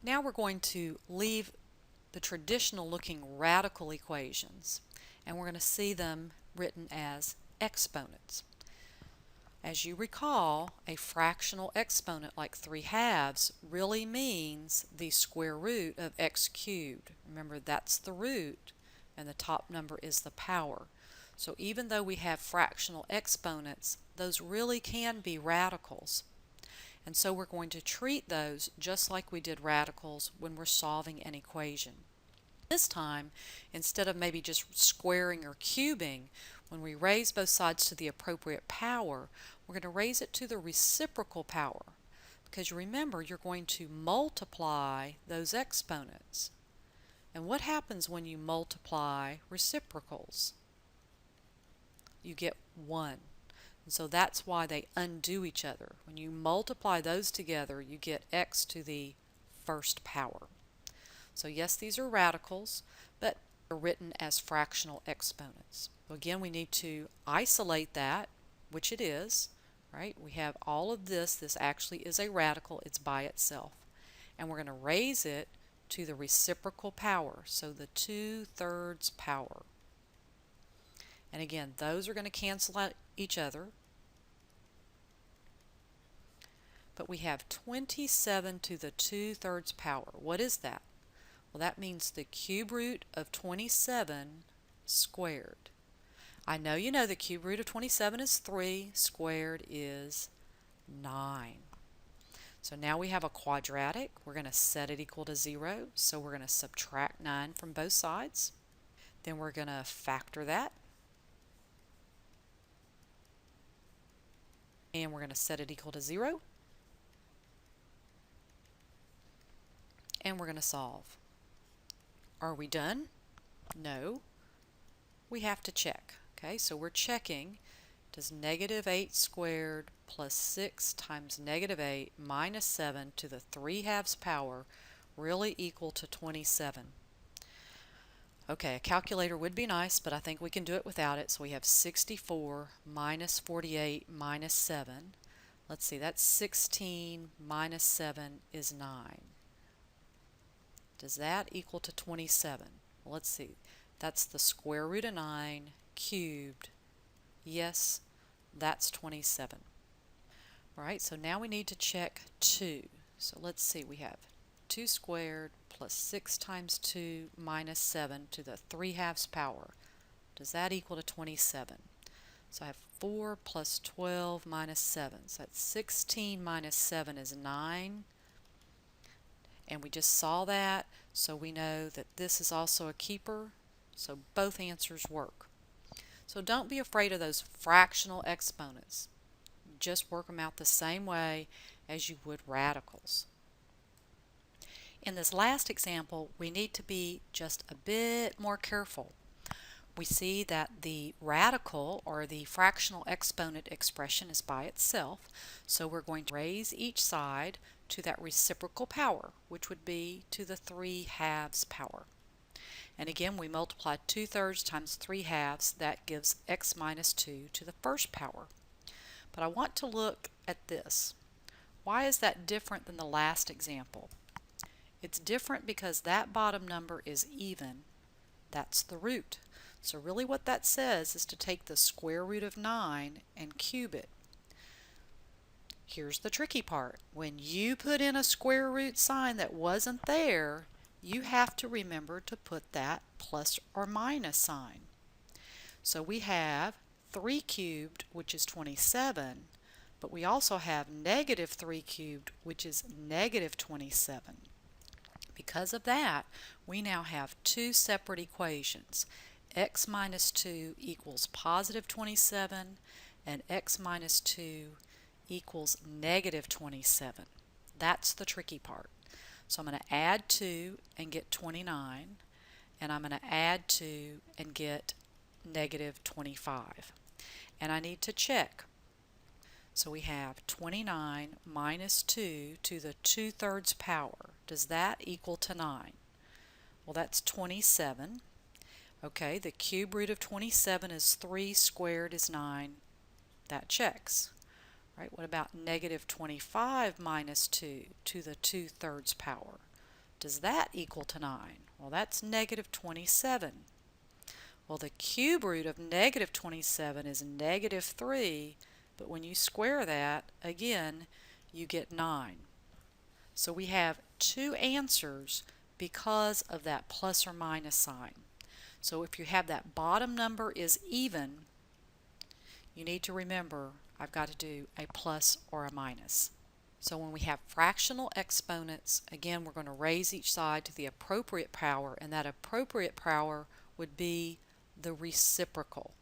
Now we're going to leave the traditional looking radical equations, and we're going to see them written as exponents. As you recall, a fractional exponent like 3/2 really means the square root of x cubed. Remember, that's the root, and the top number is the power. So even though we have fractional exponents, those really can be radicals. And so we're going to treat those just like we did radicals when we're solving an equation. This time, instead of maybe just squaring or cubing, when we raise both sides to the appropriate power, we're going to raise it to the reciprocal power. Because you remember, you're going to multiply those exponents. And what happens when you multiply reciprocals? You get 1. And so that's why they undo each other. When you multiply those together, you get x to the first power. So yes, these are radicals, but they're written as fractional exponents. So again, we need to isolate that, which it is, right? We have all of this. This actually is a radical. It's by itself. And we're going to raise it to the reciprocal power, so the 2/3 power. And again, those are going to cancel out each other. But we have 27 to the 2/3 power. What is that? Well, that means the cube root of 27 squared. I know you know the cube root of 27 is 3, squared is 9. So now we have a quadratic. We're going to set it equal to 0, so we're going to subtract 9 from both sides. Then we're going to factor that. And we're going to set it equal to 0. And we're going to solve. Are we done? No. We have to check. Okay, so we're checking, does -8 squared plus 6 times -8 minus 7 to the 3/2 power really equal to 27? Okay, a calculator would be nice, but I think we can do it without it. So we have 64 minus 48 minus 7. Let's see, that's 16 minus 7 is 9. Does that equal to 27? Well, let's see. That's the square root of 9 cubed. Yes, that's 27. All right, so now we need to check 2. So let's see, we have 2 squared plus 6 times 2 minus 7 to the 3/2 power. Does that equal to 27? So I have 4 plus 12 minus 7. So that's 16 minus 7 is 9. And we just saw that, so we know that this is also a keeper, so both answers work. So don't be afraid of those fractional exponents. Just work them out the same way as you would radicals. In this last example, we need to be just a bit more careful. We see that the radical, or the fractional exponent expression, is by itself, so we're going to raise each side to that reciprocal power, which would be to the 3/2 power. And again, we multiply 2/3 times 3/2, that gives x minus 2 to the first power. But I want to look at this. Why is that different than the last example? It's different because that bottom number is even. That's the root. So really what that says is to take the square root of 9 and cube it. Here's the tricky part. When you put in a square root sign that wasn't there, you have to remember to put that plus or minus sign. So we have 3 cubed, which is 27, but we also have -3 cubed, which is -27. Because of that, we now have two separate equations. X minus 2 equals positive 27, and x minus 2 equals -27. That's the tricky part. So I'm going to add 2 and get 29, and I'm going to add 2 and get -25. And I need to check. So we have 29 minus 2 to the 2/3 power. Does that equal to 9? Well, that's 27. Okay, the cube root of 27 is 3, squared is 9. That checks. Right, what about -25 minus 2 to the 2/3 power? does that equal to 9? Well, that's negative 27. Well, the cube root of negative 27 is negative 3, but when you square that, again, you get 9. So we have two answers because of that plus or minus sign. So if you have that bottom number is even, you need to remember I've got to do a plus or a minus. So when we have fractional exponents, again, we're going to raise each side to the appropriate power, and that appropriate power would be the reciprocal.